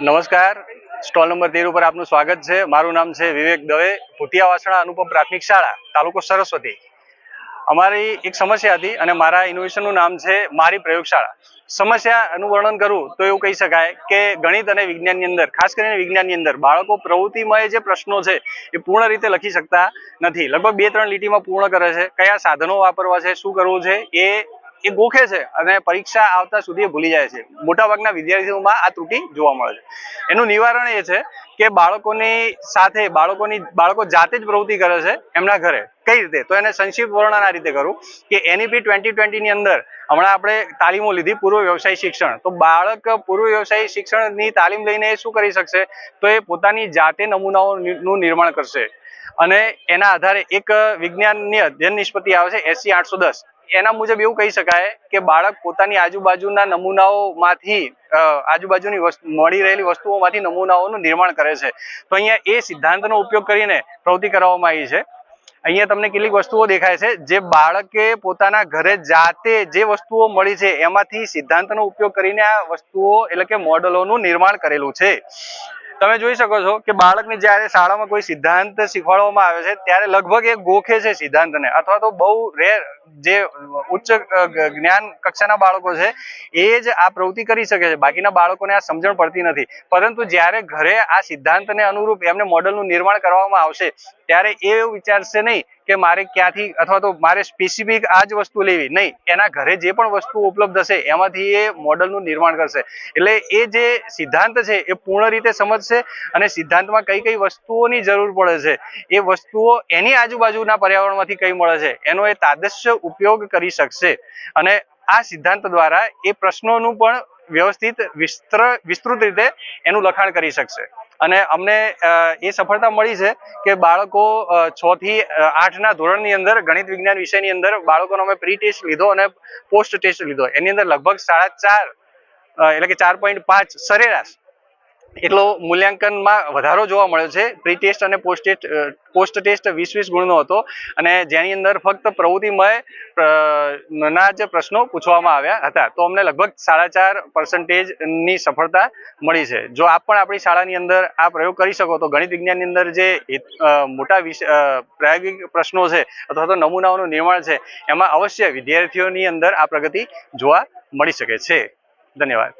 નમસ્કાર, stall number 13 ઉપર આપનું સ્વાગત છે। મારું નામ છે વિવેક દવે, ભૂતિયાવાસણા અનુપમ પ્રાથમિક શાળા, તાલુકો સરસ્વતી। અમારી એક સમસ્યા હતી અને મારા ઇનોવેશનનું નામ છે મારી પ્રયોગશાળા। સમસ્યાનું વર્ણન કરું તો એવું કહી શકાય કે ગણિત અને વિજ્ઞાનની અંદર, ખાસ કરીને વિજ્ઞાનની અંદર બાળકો પ્રવૃત્તિમય જે પ્રશ્નો છે એ પૂર્ણ રીતે લખી શકતા નથી। લગભગ 2-3 લીટીમાં પૂર્ણ કરે છે। કયા સાધનો વાપરવા છે, શું કરવું છે એ ગોખે છે અને પરીક્ષા આવતા સુધી ભૂલી જાય છે। મોટાભાગના વિદ્યાર્થીઓમાં આ ત્રુટિ જોવા મળે છે। એનું નિવારણ એ છે કે બાળકોની સાથે બાળકો જાતે જ પ્રવૃત્તિ કરે છે એમના ઘરે। કઈ રીતે? તો એને સંક્ષિપ્ત વર્ણન આ રીતે કરું કે NEP 2020 ની અંદર હમણાં આપણે તાલીમો લીધી પૂર્વ વ્યવસાયિક શિક્ષણ। તો બાળક પૂર્વ વ્યવસાયિક શિક્ષણની તાલીમ લઈને શું કરી શકશે? તો એ પોતાની જાતે નમૂનાઓનું નિર્માણ કરશે અને એના આધારે એક વિજ્ઞાનની અધ્યયન નિષ્પત્તિ આવે છે 80-810। એના મુજબ એવું કહી શકાય કે બાળક પોતાની આજુબાજુના નમૂનાઓમાંથી આજુબાજુની મળી રહેલી વસ્તુઓમાંથી નમૂનાઓનું નિર્માણ કરે છે। તો અહીંયા એ સિદ્ધાંતનો ઉપયોગ કરીને પ્રવૃત્તિ કરવામાં આવી છે। અહીંયા તમને કેટલીક વસ્તુઓ દેખાય છે જે બાળકે પોતાના ઘરે જાતે જે વસ્તુઓ મળી છે એમાંથી સિદ્ધાંતનો ઉપયોગ કરીને આ વસ્તુઓ એટલે કે મોડેલોનું નિર્માણ કરેલું છે। તમે જોઈ શકો છો કે બાળકને જ્યારે શાળામાં કોઈ સિદ્ધાંત શીખવાડવામાં આવે છે ત્યારે લગભગ એ ગોખે છે સિદ્ધાંતને, અથવા તો બહુ રેર જે ઉચ્ચ જ્ઞાન કક્ષાના બાળકો છે એ જ આ પ્રવૃત્તિ કરી શકે છે। બાકીના બાળકોને આ સમજણ પડતી નથી। પરંતુ જ્યારે ઘરે આ સિદ્ધાંતને અનુરૂપ એમને મોડેલનું નિર્માણ કરવામાં આવશે ત્યારે એ એવું વિચારશે નહીં કે મારે ક્યાંથી અથવા તો મારે સ્પેસિફિક આ જ વસ્તુ લેવી, નહીં, એના ઘરે જે પણ વસ્તુ ઉપલબ્ધ હશે એમાંથી એ મોડેલનું નિર્માણ કરશે। એટલે એ જે સિદ્ધાંત છે એ પૂર્ણ રીતે સમજશે અને સિદ્ધાંતમાં કઈ કઈ વસ્તુઓની જરૂર પડે છે એ વસ્તુઓ એની આજુબાજુના પર્યાવરણમાંથી કઈ મળે છે એનો એ તાદશ્ય ઉપયોગ કરી શકશે અને આ સિદ્ધાંત દ્વારા એ પ્રશ્નોનું પણ વ્યવસ્થિત વિસ્તૃત રીતે એનું લખાણ કરી શકશે। અને અમને એ સફળતા મળી છે કે બાળકો 6 થી 8 ના ધોરણની અંદર ગણિત વિજ્ઞાન વિષયની અંદર બાળકોનો અમે પ્રી ટેસ્ટ લીધો અને પોસ્ટ ટેસ્ટ લીધો। એની અંદર લગભગ 4.5 એટલે કે 4.5 સરેરાશ એટલો મૂલ્યાંકનમાં વધારો જોવા મળ્યો છે। પ્રી ટેસ્ટ અને પોસ્ટ ટેસ્ટ 20-20 ગુણનો હતો અને જેની અંદર ફક્ત પ્રવૃત્તિમય ના જ પ્રશ્નો પૂછવામાં આવ્યા હતા। તો અમને લગભગ 4.5% ની સફળતા મળી છે। જો આપ પણ આપણી શાળાની અંદર આ પ્રયોગ કરી શકો તો ગણિત વિજ્ઞાનની અંદર જે મોટા પ્રાયોગિક પ્રશ્નો છે અથવા તો નમૂનાઓનું નિર્માણ છે એમાં અવશ્ય વિદ્યાર્થીઓની અંદર આ પ્રગતિ જોવા મળી શકે છે। ધન્યવાદ।